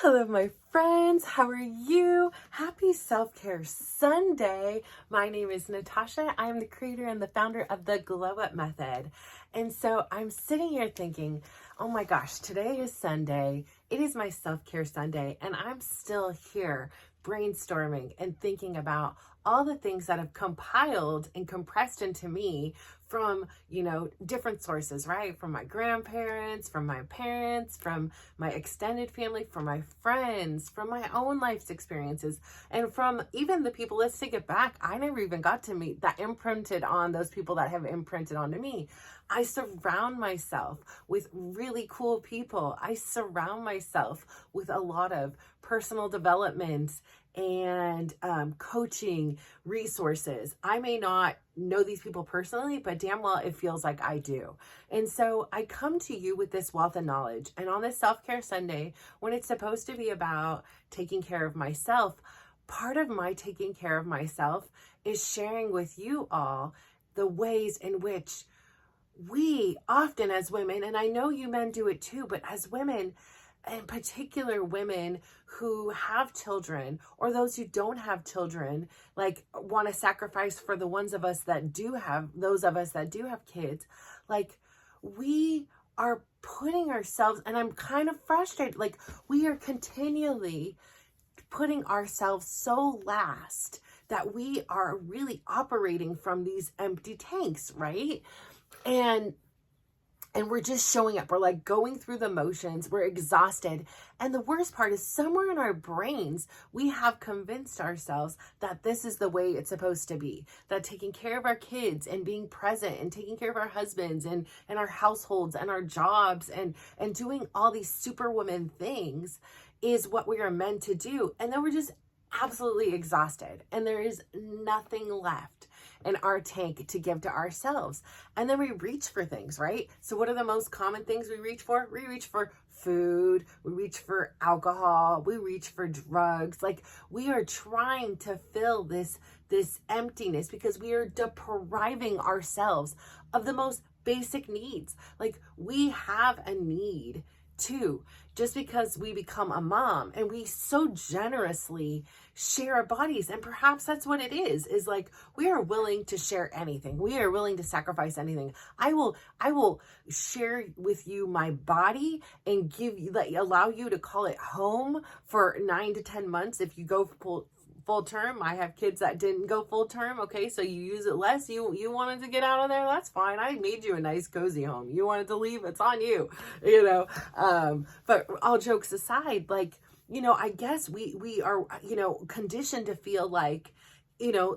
Hello, my friends. How are you? Happy Self-Care Sunday. My name is Natasha. I am the creator and the founder of the Glow Up Method. And so I'm sitting here thinking, oh my gosh, today is Sunday. It is my Self-Care Sunday, and I'm still here brainstorming and thinking about all the things that have compiled and compressed into me from, different sources, right? From my grandparents, from my parents, from my extended family, from my friends, from my own life's experiences, and from even the people, let's take it back, I never even got to meet, that imprinted on those people that have imprinted onto me. I surround myself with really cool people. I surround myself with a lot of personal development and coaching resources. I may not know these people personally, but damn well it feels like I do. And so I come to you with this wealth of knowledge. And on this Self-Care Sunday, when it's supposed to be about taking care of myself, part of my taking care of myself is sharing with you all the ways in which we often as women, and I know you men do it too, but as women, in particular women who have children or those who don't have children, like want to sacrifice for the ones of us that do have, those of us that do have kids, like we are putting ourselves, and I'm kind of frustrated, like we are continually putting ourselves so last that we are really operating from these empty tanks, right? And we're just showing up. We're like going through the motions. We're exhausted. And the worst part is somewhere in our brains, we have convinced ourselves that this is the way it's supposed to be. That taking care of our kids and being present and taking care of our husbands and our households and our jobs and doing all these superwoman things is what we are meant to do. And then we're just absolutely exhausted. And there is nothing left in our tank to give to ourselves. And then we reach for things, right? So what are the most common things we reach for? We reach for food, we reach for alcohol, we reach for drugs. Like we are trying to fill this emptiness because we are depriving ourselves of the most basic needs. Like we have a need too, just because we become a mom and we so generously share our bodies. And perhaps that's what it is like we are willing to share anything. We are willing to sacrifice anything. I will share with you my body and give you, like, allow you to call it home for 9 to 10 months if you go full term. I have kids that didn't go full term. Okay, so you use it less. You wanted to get out of there. That's fine. I made you a nice cozy home. You wanted to leave. It's on you. But all jokes aside, like, I guess we are, conditioned to feel like,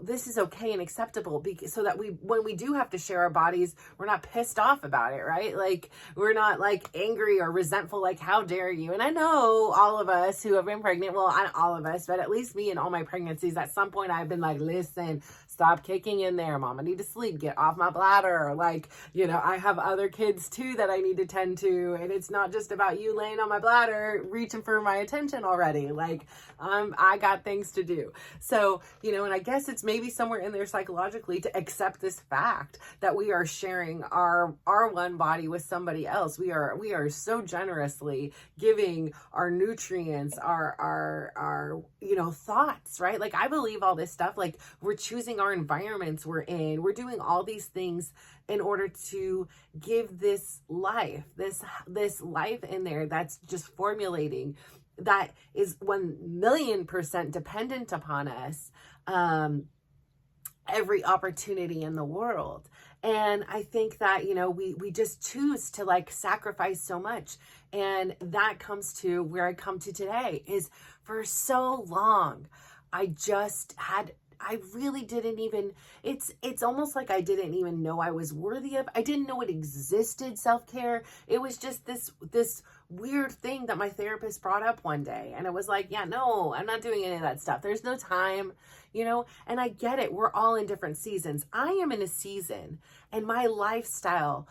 this is okay and acceptable so that when we do have to share our bodies, we're not pissed off about it, right? Like we're not like angry or resentful, like how dare you? And I know all of us who have been pregnant, well, not all of us, but at least me in all my pregnancies, at some point I've been like, listen, stop kicking in there, mom, I need to sleep, get off my bladder. Like, I have other kids too that I need to tend to, and it's not just about you laying on my bladder reaching for my attention already. Like I got things to do. So, and I guess it's maybe somewhere in there psychologically to accept this fact that we are sharing our one body with somebody else. We are so generously giving our nutrients, our thoughts, right? Like I believe all this stuff, like we're choosing our environments we're in, we're doing all these things in order to give this life in there that's just formulating, that is 1,000,000% dependent upon us every opportunity in the world. And I think that, we just choose to like sacrifice so much. And that comes to where I come to today is for so long, I really didn't even, it's almost like I didn't even know I was worthy of. I didn't know it existed, self-care. It was just this weird thing that my therapist brought up one day. And it was like, yeah, no, I'm not doing any of that stuff. There's no time, and I get it. We're all in different seasons. I am in a season and my lifestyle,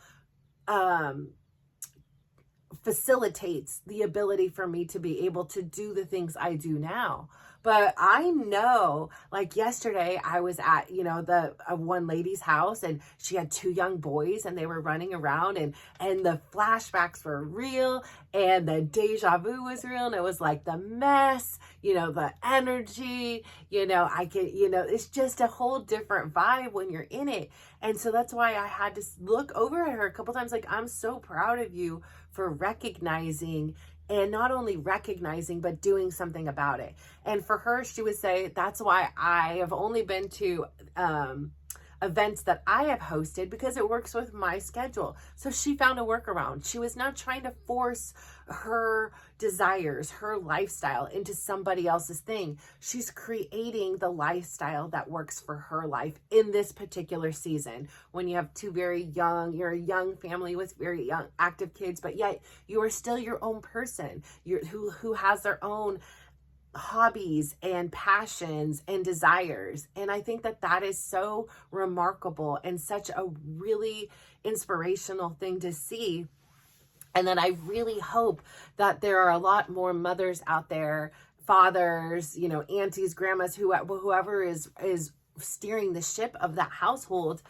facilitates the ability for me to be able to do the things I do now. But I know, like yesterday, I was at, the one lady's house, and she had two young boys, and they were running around, and the flashbacks were real, and the deja vu was real, and it was like the mess, the energy, it's just a whole different vibe when you're in it. And so that's why I had to look over at her a couple times, like, I'm so proud of you for recognizing, and not only recognizing, but doing something about it. And for her, she would say, that's why I have only been to events that I have hosted, because it works with my schedule. So she found a workaround. She was not trying to force her desires, her lifestyle into somebody else's thing. She's creating the lifestyle that works for her life in this particular season. When you have you're a young family with very young active kids, but yet you are still your own person, who has their own hobbies and passions and desires. And I think that is so remarkable and such a really inspirational thing to see. And then I really hope that there are a lot more mothers out there, fathers, aunties, grandmas, whoever is steering the ship of that household,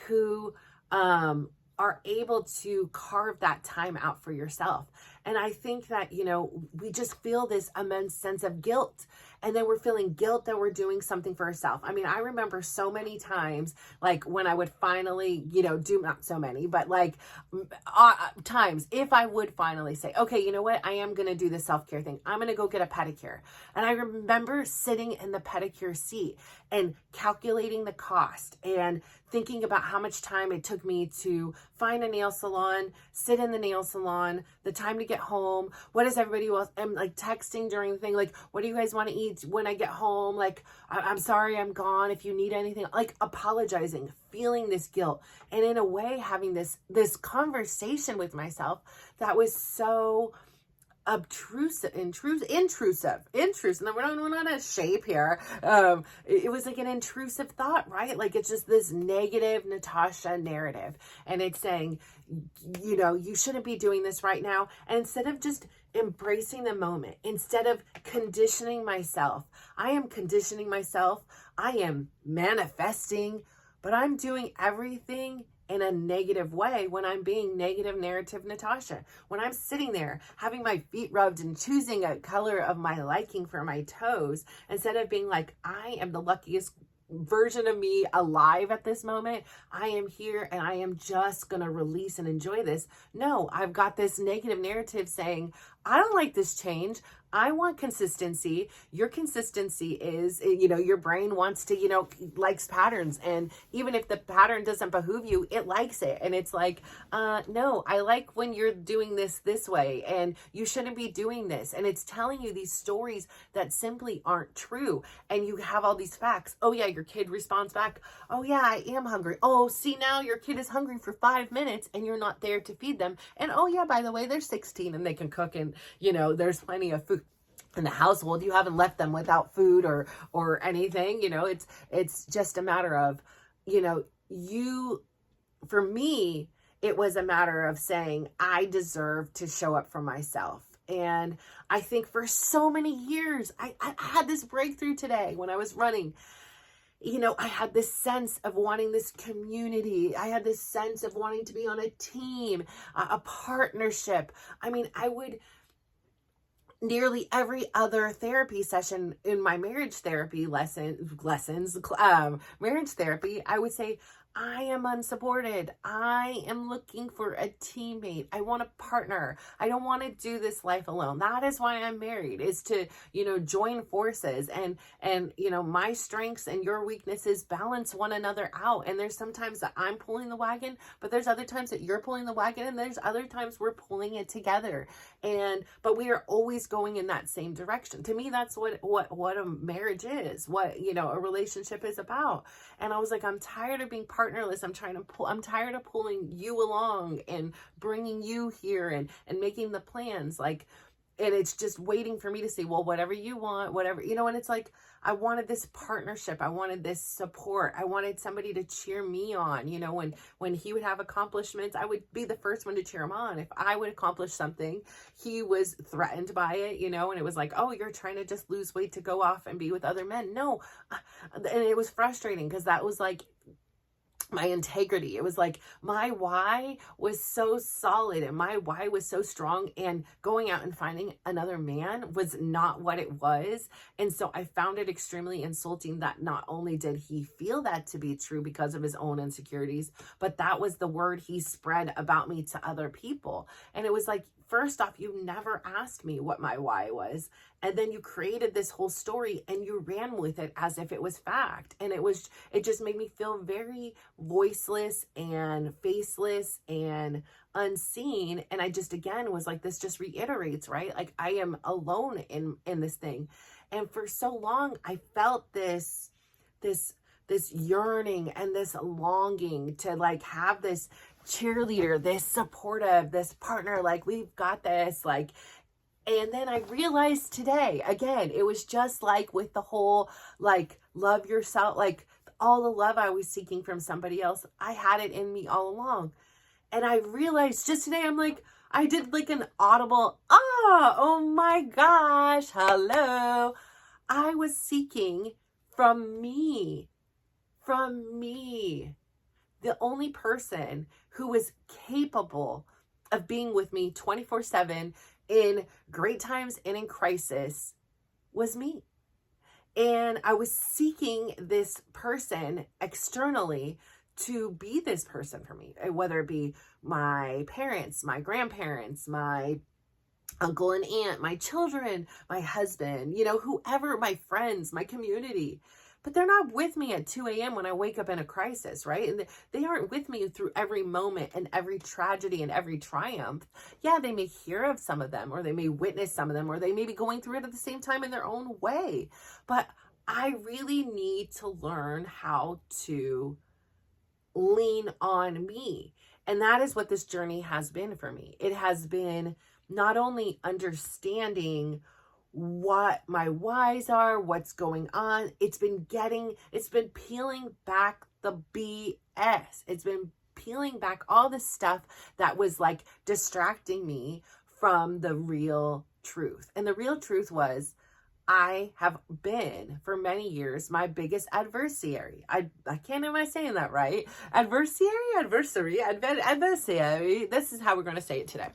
who are able to carve that time out for yourself. And I think that, we just feel this immense sense of guilt. And then we're feeling guilt that we're doing something for ourselves. I mean, I remember so many times, like when I would finally, do not so many, but like times, if I would finally say, okay, you know what? I am going to do the self-care thing. I'm going to go get a pedicure. And I remember sitting in the pedicure seat and calculating the cost and thinking about how much time it took me to find a nail salon, sit in the nail salon, the time to get home. What is everybody else? I'm like texting during the thing, like, what do you guys want to eat when I get home? Like, I'm sorry, I'm gone. If you need anything, like apologizing, feeling this guilt, and in a way having this conversation with myself that was so intrusive. And we're not a shape here. It was like an intrusive thought, right? Like, it's just this negative Natasha narrative, and it's saying, you shouldn't be doing this right now. And instead of just embracing the moment, instead of conditioning myself, I am conditioning myself. I am manifesting, but I'm doing everything in a negative way when I'm being negative narrative Natasha. When I'm sitting there having my feet rubbed and choosing a color of my liking for my toes, instead of being like, I am the luckiest version of me alive at this moment. I am here and I am just going to release and enjoy this. No, I've got this negative narrative saying, I don't like this change. I want consistency. Your consistency is, your brain wants to, likes patterns. And even if the pattern doesn't behoove you, it likes it. And it's like, no, I like when you're doing this way, and you shouldn't be doing this. And it's telling you these stories that simply aren't true. And you have all these facts. Oh yeah, your kid responds back. Oh yeah, I am hungry. Oh, see, now your kid is hungry for 5 minutes and you're not there to feed them. And oh yeah, by the way, they're 16 and they can cook, and there's plenty of food in the household. You haven't left them without food or anything. It's just a matter of, for me, it was a matter of saying, I deserve to show up for myself. And I think for so many years, I had this breakthrough today when I was running. I had this sense of wanting this community. I had this sense of wanting to be on a team, a partnership. I mean, I would nearly every other therapy session in my marriage therapy marriage therapy, I would say, I am unsupported. I am looking for a teammate. I want a partner. I don't want to do this life alone. That is why I'm married, is to, join forces and, my strengths and your weaknesses balance one another out. And there's sometimes that I'm pulling the wagon, but there's other times that you're pulling the wagon, and there's other times we're pulling it together. But we are always going in that same direction. To me, that's what a marriage is, what, a relationship is about. And I was like, I'm tired of being partnerless. I'm tired of pulling you along and bringing you here and making the plans. Like, it's just waiting for me to say, well, whatever you want, whatever, and it's like, I wanted this partnership. I wanted this support. I wanted somebody to cheer me on. When he would have accomplishments, I would be the first one to cheer him on. If I would accomplish something, he was threatened by it, and it was like, oh, you're trying to just lose weight to go off and be with other men. No. And it was frustrating because that was like my integrity. It was like my why was so solid and my why was so strong, and going out and finding another man was not what it was. And so I found it extremely insulting that not only did he feel that to be true because of his own insecurities, but that was the word he spread about me to other people. And it was like, first off, you never asked me what my why was. And then you created this whole story and you ran with it as if it was fact. And it just made me feel very voiceless and faceless and unseen. And I just, again, was like, this just reiterates, right? Like, I am alone in this thing. And for so long, I felt this yearning and this longing to like have this cheerleader, this supportive, this partner, like, we've got this, like. And then I realized today, again, it was just like with the whole, like, love yourself, like all the love I was seeking from somebody else, I had it in me all along. And I realized just today, I'm like, I did like an audible, oh my gosh, hello. I was seeking from me. The only person who was capable of being with me 24/7 in great times and in crisis was me. And I was seeking this person externally to be this person for me, whether it be my parents, my grandparents, my uncle and aunt, my children, my husband, whoever, my friends, my community. But they're not with me at 2 a.m. when I wake up in a crisis, right? And they aren't with me through every moment and every tragedy and every triumph. Yeah, they may hear of some of them, or they may witness some of them, or they may be going through it at the same time in their own way. But I really need to learn how to lean on me. And that is what this journey has been for me. It has been not only understanding what my whys are, what's going on. It's been peeling back the BS. It's been peeling back all the stuff that was like distracting me from the real truth. And the real truth was, I have been for many years my biggest adversary. I can't, am I saying that right? Adversary. This is how we're going to say it today.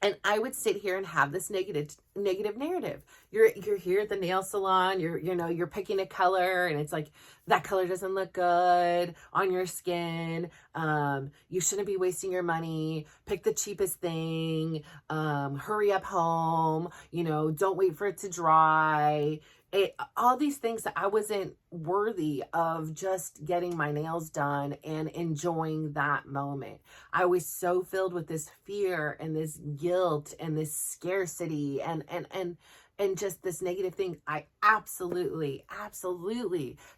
And I would sit here and have this negative narrative. You're here at the nail salon, you're picking a color and it's like, that color doesn't look good on your skin. You shouldn't be wasting your money. Pick the cheapest thing. Hurry up home. Don't wait for it to dry. All these things that I wasn't worthy of just getting my nails done and enjoying that moment. I was so filled with this fear and this guilt and this scarcity and just this negative thing. I absolutely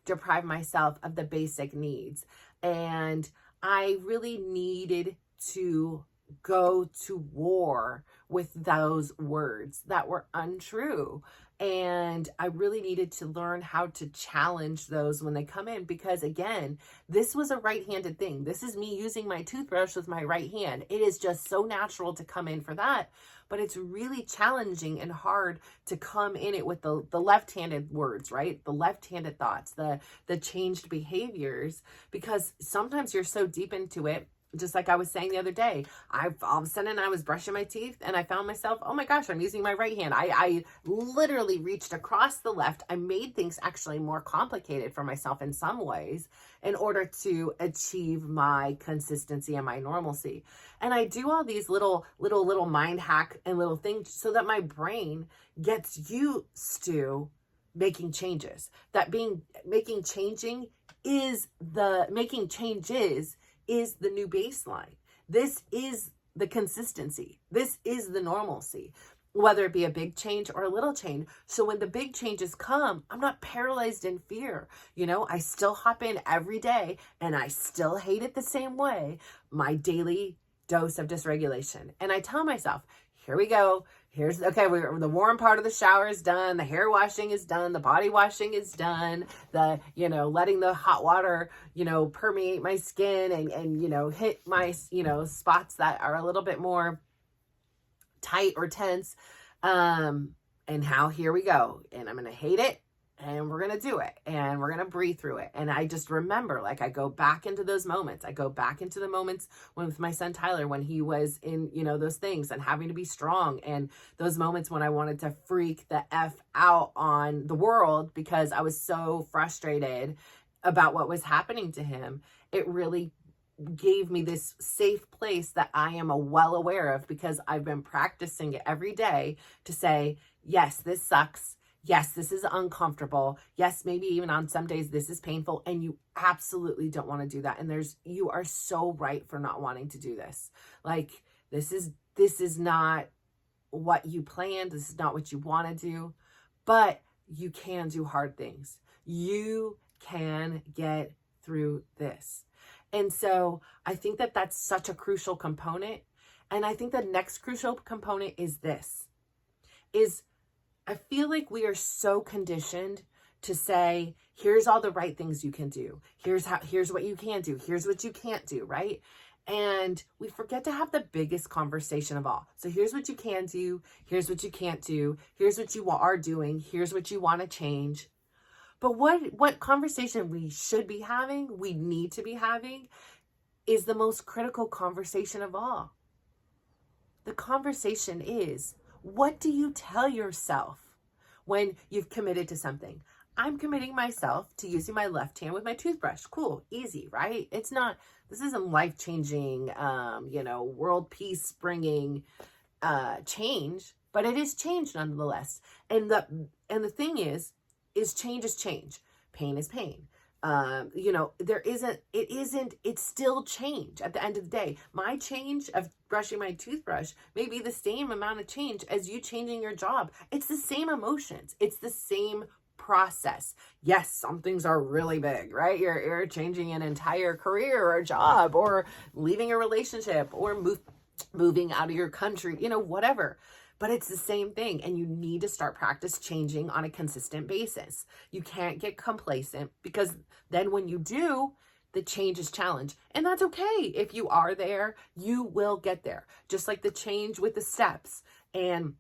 deprived myself of the basic needs. And I really needed to go to war with those words that were untrue. And I really needed to learn how to challenge those when they come in, because again, this was a right-handed thing. This is me using my toothbrush with my right hand. It is just so natural to come in for that, but it's really challenging and hard to come in it with the left-handed words, right? The left-handed thoughts, the changed behaviors, because sometimes you're so deep into it. Just like I was saying the other day, all of a sudden I was brushing my teeth and I found myself, oh my gosh, I'm using my right hand. I literally reached across the left. I made things actually more complicated for myself in some ways in order to achieve my consistency and my normalcy. And I do all these little mind hack and little things so that my brain gets used to making changes. Making changes is the new baseline. This is the consistency. This is the normalcy, whether it be a big change or a little change. So when the big changes come, I'm not paralyzed in fear. I still hop in every day and I still hate it the same way. My daily dose of dysregulation. And I tell myself, here we go. Okay, the warm part of the shower is done. The hair washing is done. The body washing is done. Letting the hot water, permeate my skin and hit my, spots that are a little bit more tight or tense. And how here we go. And I'm going to hate it. And we're going to do it. And we're going to breathe through it. And I just remember, like, I go back into those moments. I go back into the moments with my son, Tyler, when he was in, those things and having to be strong. And those moments when I wanted to freak the F out on the world because I was so frustrated about what was happening to him. It really gave me this safe place that I am well aware of because I've been practicing it every day to say, yes, this sucks. Yes, this is uncomfortable. Yes, maybe even on some days this is painful, and you absolutely don't want to do that. And you are so right for not wanting to do this. Like, this is not what you planned. This is not what you want to do, but you can do hard things. You can get through this. And so I think that that's such a crucial component. And I think the next crucial component is I feel like we are so conditioned to say, here's all the right things you can do. Here's what you can do. Here's what you can't do, right? And we forget to have the biggest conversation of all. So here's what you can do. Here's what you can't do. Here's what you are doing. Here's what you want to change. But what conversation we should be having, we need to be having, is the most critical conversation of all. The conversation is, what do you tell yourself when you've committed to something? I'm committing myself to using my left hand with my toothbrush. Cool, easy, right? This isn't life-changing, world peace bringing change, but it is change nonetheless. And the thing is change is change. Pain is pain. It's still change at the end of the day. My change of brushing my toothbrush may be the same amount of change as you changing your job. It's the same emotions. It's the same process. Yes, some things are really big, right? You're changing an entire career or a job or leaving a relationship or moving out of your country, whatever. But it's the same thing, and you need to start practice changing on a consistent basis. You can't get complacent because then when you do, the change is challenge. And that's okay. If you are there, you will get there. Just like the change with the steps. And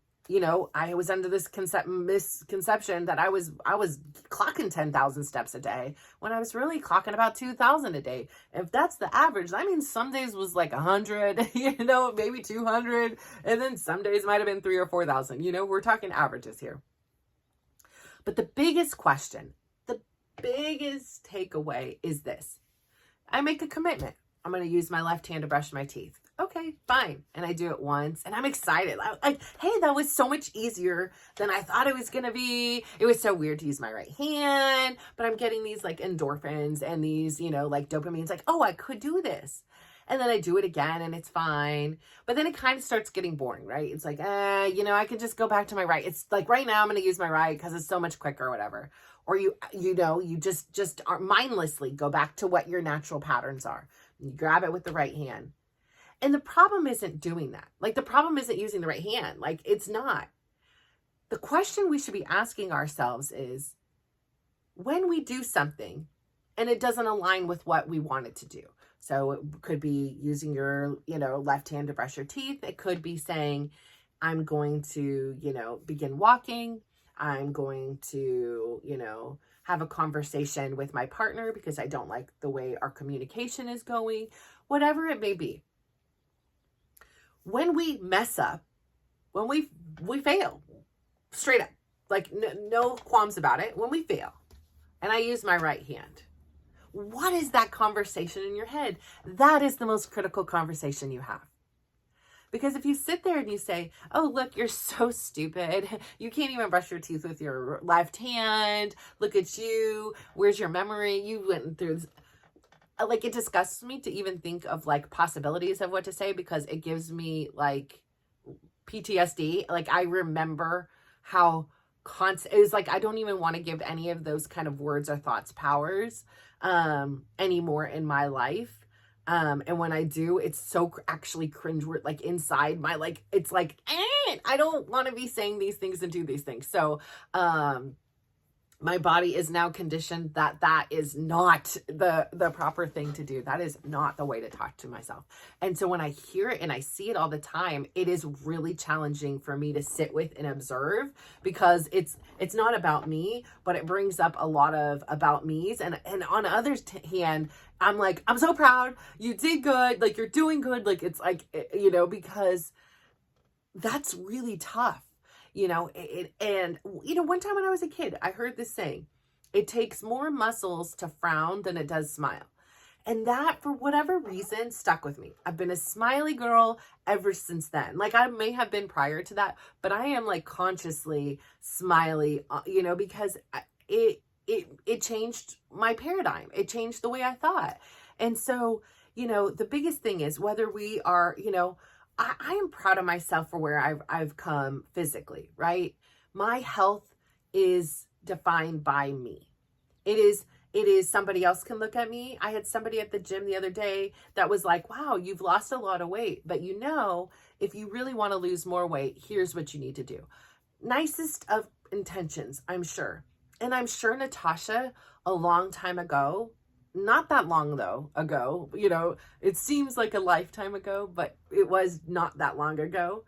I was under this misconception that I was clocking 10,000 steps a day when I was really clocking about 2,000 a day. If that's the average, that means some days was like 100, maybe 200. And then some days might've been 3,000 or 4,000, we're talking averages here. But the biggest question, the biggest takeaway is this. I make a commitment. I'm going to use my left hand to brush my teeth. Okay, fine. And I do it once and I'm excited. Hey, that was so much easier than I thought it was going to be. It was so weird to use my right hand, but I'm getting these like endorphins and these, like dopamines, like, oh, I could do this. And then I do it again and it's fine. But then it kind of starts getting boring, right? It's like, I could just go back to my right. It's like right now I'm going to use my right because it's so much quicker or whatever. Or you just are mindlessly go back to what your natural patterns are. You grab it with the right hand. And the problem isn't doing that. Like, the problem isn't using the right hand. Like, it's not. The question we should be asking ourselves is, when we do something and it doesn't align with what we want it to do. So it could be using your, left hand to brush your teeth. It could be saying, I'm going to, begin walking. I'm going to, have a conversation with my partner because I don't like the way our communication is going. Whatever it may be. When we mess up, when we fail, straight up, like no qualms about it, when we fail, and I use my right hand, what is that conversation in your head? That is the most critical conversation you have. Because if you sit there and you say, oh, look, you're so stupid. You can't even brush your teeth with your left hand. Look at you. Where's your memory? You went through this. Like, it disgusts me to even think of like possibilities of what to say because it gives me like PTSD. Like, I remember how constant it was. Like, I don't even want to give any of those kind of words or thoughts powers anymore in my life. And when I do, it's so actually cringe, like inside my, like, it's like, can't. I don't want to be saying these things and do these things. So, my body is now conditioned that that is not the proper thing to do. That is not the way to talk to myself. And so when I hear it and I see it all the time, it is really challenging for me to sit with and observe, because it's not about me, but it brings up a lot of about me's. And on others' hand, I'm like, I'm so proud. You did good. Like, you're doing good. Like, it's like, because that's really tough. And one time when I was a kid, I heard this saying, it takes more muscles to frown than it does smile. And that, for whatever reason, stuck with me. I've been a smiley girl ever since then. Like, I may have been prior to that, but I am like consciously smiley, because it changed my paradigm. It changed the way I thought. And so, the biggest thing is whether we are, I am proud of myself for where I've come physically, right? My health is defined by me. It is somebody else can look at me. I had somebody at the gym the other day that was like, wow, you've lost a lot of weight, but if you really want to lose more weight, here's what you need to do. Nicest of intentions, I'm sure. And I'm sure Natasha, a long time ago, not that long ago, it seems like a lifetime ago, but it was not that long ago,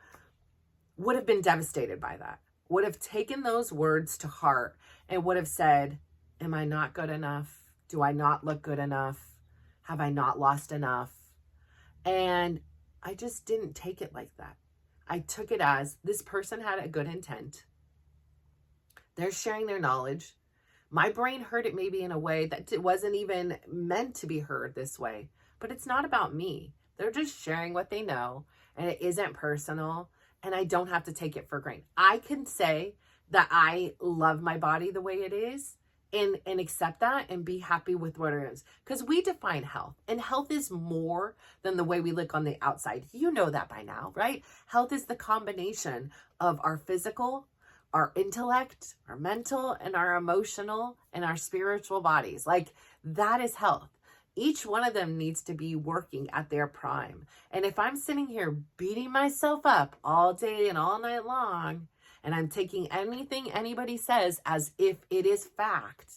would have been devastated by that, would have taken those words to heart and would have said, am I not good enough? Do I not look good enough? Have I not lost enough? And I just didn't take it like that. I took it as, this person had a good intent. They're sharing their knowledge. My brain heard it maybe in a way that it wasn't even meant to be heard this way, but it's not about me. They're just sharing what they know, and it isn't personal, and I don't have to take it for granted. I can say that I love my body the way it is and accept that and be happy with what it is, because we define health, and health is more than the way we look on the outside. You know that by now, right? Health is the combination of our physical, our intellect, our mental, and our emotional, and our spiritual bodies. Like, that is health. Each one of them needs to be working at their prime. And if I'm sitting here beating myself up all day and all night long, and I'm taking anything anybody says as if it is fact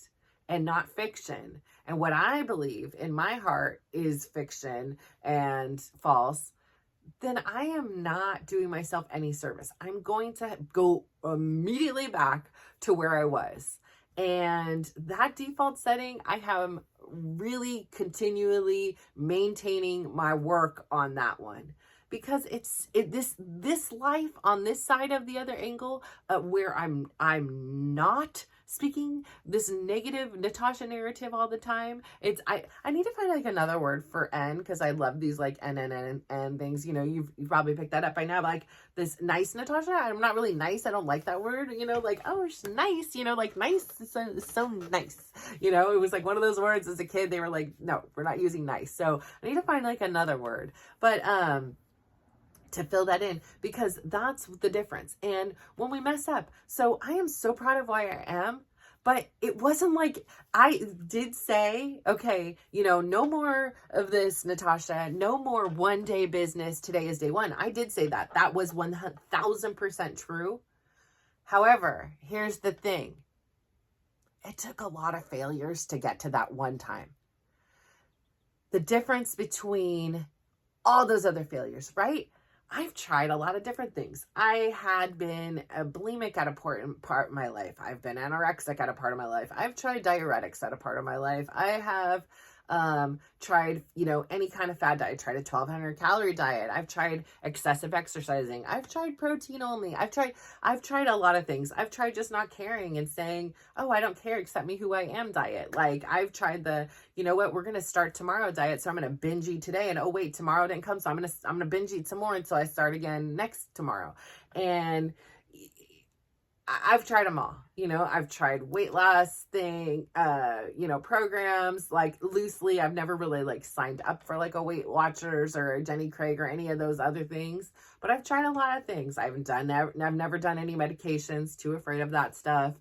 and not fiction, and what I believe in my heart is fiction and false, then I am not doing myself any service. I'm going to go immediately back to where I was. And that default setting, I am really continually maintaining my work on that one. Because this life on this side of the other angle, where I'm not speaking this negative Natasha narrative all the time. I need to find like another word for N, because I love these like N things. You've probably picked that up by now. But like this nice Natasha, I'm not really nice. I don't like that word. Like, oh, it's nice. Like nice is so nice. It was like one of those words as a kid. They were like, no, we're not using nice. So I need to find like another word. But to fill that in, because that's the difference. And when we mess up, so I am so proud of where I am, but it wasn't like, I did say, okay, no more of this, Natasha, no more one day business. Today is day one. I did say that. That was 1000% true. However, here's the thing. It took a lot of failures to get to that one time. The difference between all those other failures, right? I've tried a lot of different things. I had been a bulimic at a part of my life. I've been anorexic at a part of my life. I've tried diuretics at a part of my life. I have tried, any kind of fad diet. I tried a 1200 calorie diet. I've tried excessive exercising. I've tried protein only. I've tried a lot of things. I've tried just not caring and saying, oh, I don't care, accept me who I am diet. Like, I've tried the, we're going to start tomorrow diet. So I'm going to binge eat today, and oh wait, tomorrow didn't come. So I'm going to binge eat some more until I start again next tomorrow. And I've tried them all. I've tried weight loss programs, like loosely. I've never really like signed up for like a Weight Watchers or a Jenny Craig or any of those other things, but I've tried a lot of things. I've never done any medications, too afraid of that stuff.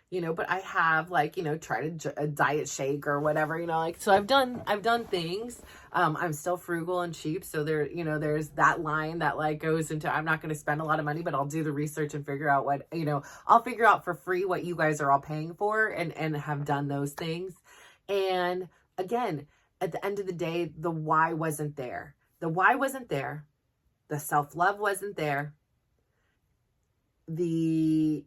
but I have like, tried a diet shake or whatever, like, so I've done things. I'm still frugal and cheap. So there's that line that like goes into, I'm not going to spend a lot of money, but I'll do the research and figure out what, I'll figure out for free what you guys are all paying for, and have done those things. And again, at the end of the day, the why wasn't there. The why wasn't there. The self-love wasn't there. The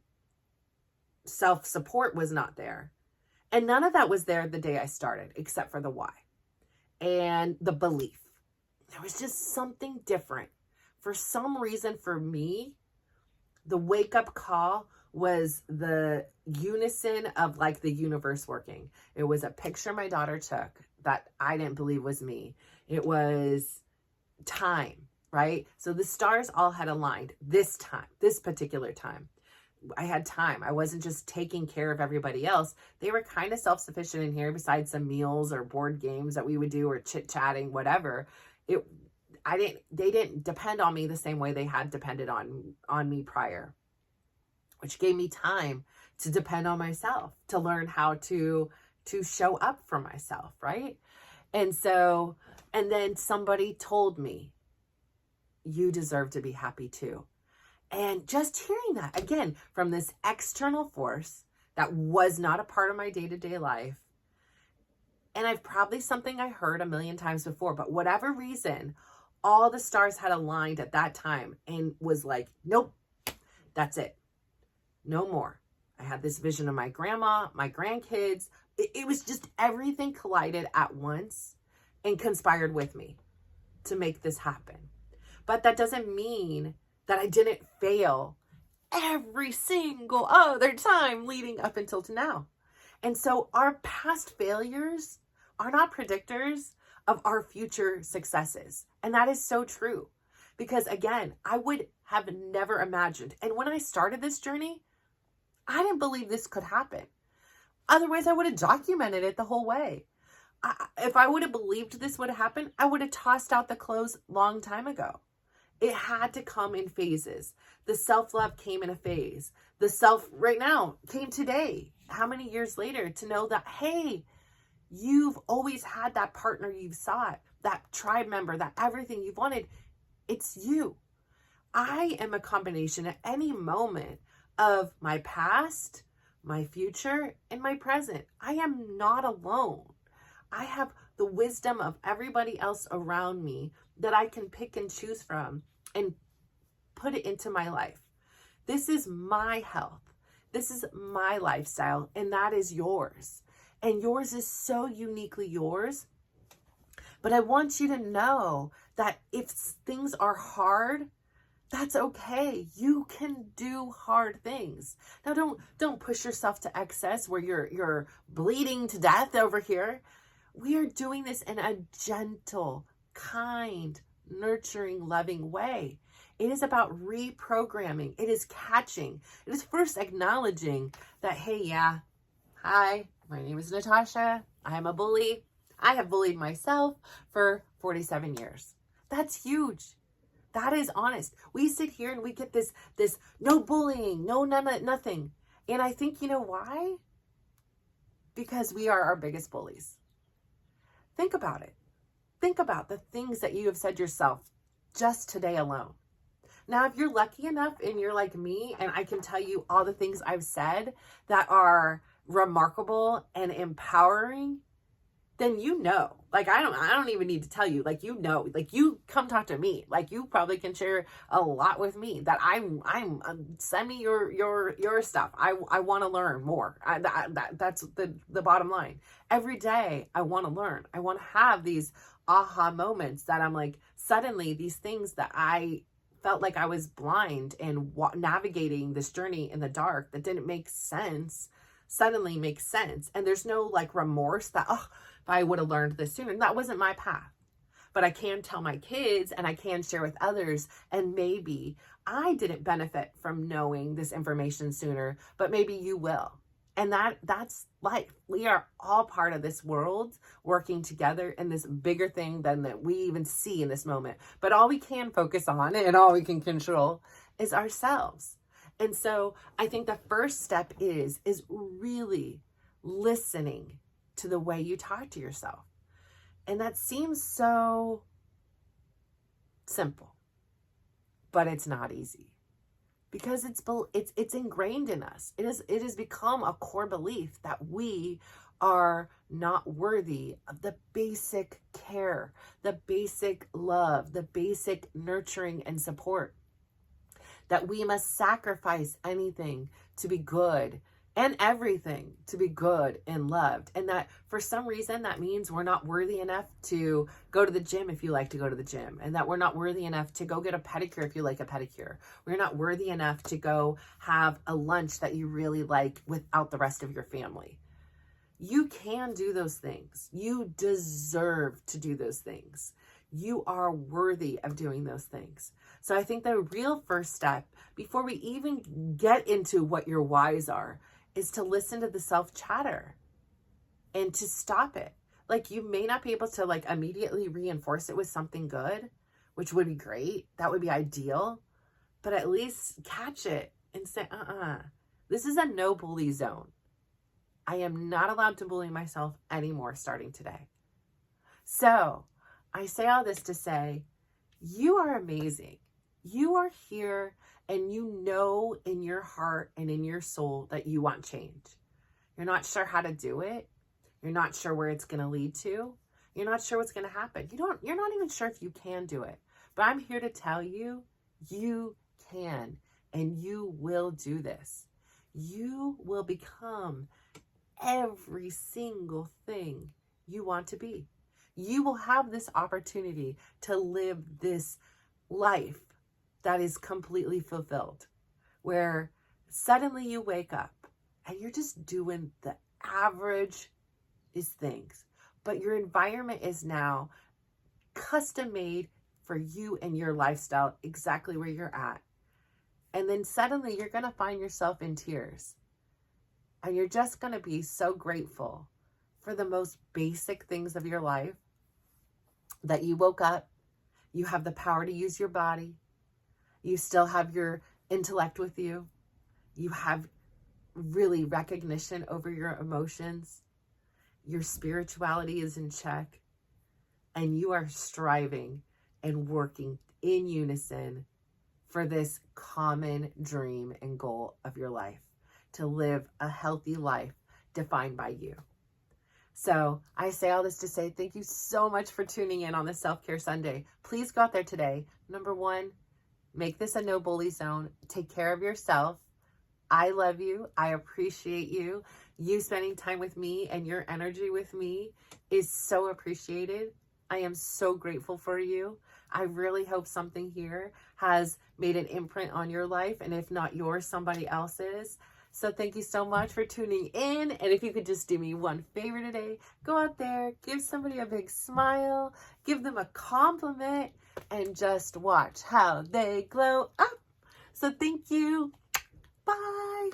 self-support was not there. And none of that was there the day I started, except for the why and the belief. There was just something different. For some reason, for me, the wake-up call was the unison of like the universe working. It was a picture my daughter took that I didn't believe was me. It was time, right? So the stars all had aligned this time, this particular time. I had time. I wasn't just taking care of everybody else. They were kind of self-sufficient in here, besides some meals or board games that we would do, or chit-chatting, whatever. They didn't depend on me the same way they had depended on me prior, which gave me time to depend on myself, to learn how to show up for myself, right? And then somebody told me, you deserve to be happy too. And just hearing that, again, from this external force that was not a part of my day-to-day life, and I've probably something I heard a million times before, but whatever reason, all the stars had aligned at that time and was like, nope, that's it. No more. I had this vision of my grandma, my grandkids. It was just everything collided at once and conspired with me to make this happen. But that doesn't mean that I didn't fail every single other time leading up until to now. And so our past failures are not predictors of our future successes. And that is so true. Because again, I would have never imagined. And when I started this journey, I didn't believe this could happen. Otherwise, I would have documented it the whole way. If I would have believed this would happen, I would have tossed out the clothes long time ago. It had to come in phases. The self-love came in a phase. The self right now came today. How many years later to know that, hey, you've always had that partner you've sought, that tribe member, that everything you've wanted. It's you. I am a combination at any moment of my past, my future, and my present. I am not alone. I have the wisdom of everybody else around me that I can pick and choose from and put it into my life. This is my health. This is my lifestyle, and that is yours. And yours is so uniquely yours. But I want you to know that if things are hard, that's okay. You can do hard things. Now don't push yourself to excess where you're bleeding to death over here. We are doing this in a gentle, kind, nurturing, loving way. It is about reprogramming. It is catching. It is first acknowledging that, hey, yeah, hi, my name is Natasha. I am a bully. I have bullied myself for 47 years. That's huge. That is honest. We sit here and we get this no bullying, no nothing. And I think, you know why? Because we are our biggest bullies. Think about it. Think about the things that you have said yourself just today alone. Now, if you're lucky enough and you're like me, and I can tell you all the things I've said that are remarkable and empowering, then you know. Like, I don't even need to tell you. Like, you know, like, you come talk to me. Like, you probably can share a lot with me that I'm send me your stuff. I want to learn more. That's the bottom line. Every day I want to learn. I want to have these aha moments that I'm like, suddenly these things that I felt like I was blind and navigating this journey in the dark that didn't make sense suddenly makes sense. And there's no like remorse that, oh, if I would have learned this sooner. That wasn't my path. But I can tell my kids and I can share with others. And maybe I didn't benefit from knowing this information sooner, but maybe you will. And that's life. We are all part of this world working together in this bigger thing than that we even see in this moment. But all we can focus on and all we can control is ourselves. And so I think the first step is really listening to the way you talk to yourself. And that seems so simple, but it's not easy because it's ingrained in us. It has become a core belief that we are not worthy of the basic care, the basic love, the basic nurturing and support. That we must sacrifice anything to be good and everything to be good and loved. And that for some reason, that means we're not worthy enough to go to the gym if you like to go to the gym. And that we're not worthy enough to go get a pedicure if you like a pedicure. We're not worthy enough to go have a lunch that you really like without the rest of your family. You can do those things. You deserve to do those things. You are worthy of doing those things. So I think the real first step, before we even get into what your whys are, is to listen to the self-chatter and to stop it. Like, you may not be able to like immediately reinforce it with something good, which would be great. That would be ideal. But at least catch it and say, this is a no bully zone. I am not allowed to bully myself anymore starting today. So I say all this to say, you are amazing. You are here and you know in your heart and in your soul that you want change. You're not sure how to do it. You're not sure where it's going to lead to. You're not sure what's going to happen. You're not even sure if you can do it. But I'm here to tell you, you can and you will do this. You will become every single thing you want to be. You will have this opportunity to live this life that is completely fulfilled, where suddenly you wake up and you're just doing the average things, but your environment is now custom made for you and your lifestyle, exactly where you're at. And then suddenly you're going to find yourself in tears. And you're just going to be so grateful for the most basic things of your life, that you woke up, you have the power to use your body, you still have your intellect with you, you have really recognition over your emotions, your spirituality is in check, and you are striving and working in unison for this common dream and goal of your life, to live a healthy life defined by you. So I say all this to say thank you so much for tuning in on this Self-Care Sunday. Please go out there today. Number one, make this a no bully zone. Take care of yourself. I love you. I appreciate you. You spending time with me and your energy with me is so appreciated. I am so grateful for you. I really hope something here has made an imprint on your life. And if not yours, somebody else's. So thank you so much for tuning in. And if you could just do me one favor today, go out there, give somebody a big smile, give them a compliment, and just watch how they glow up. So thank you. Bye.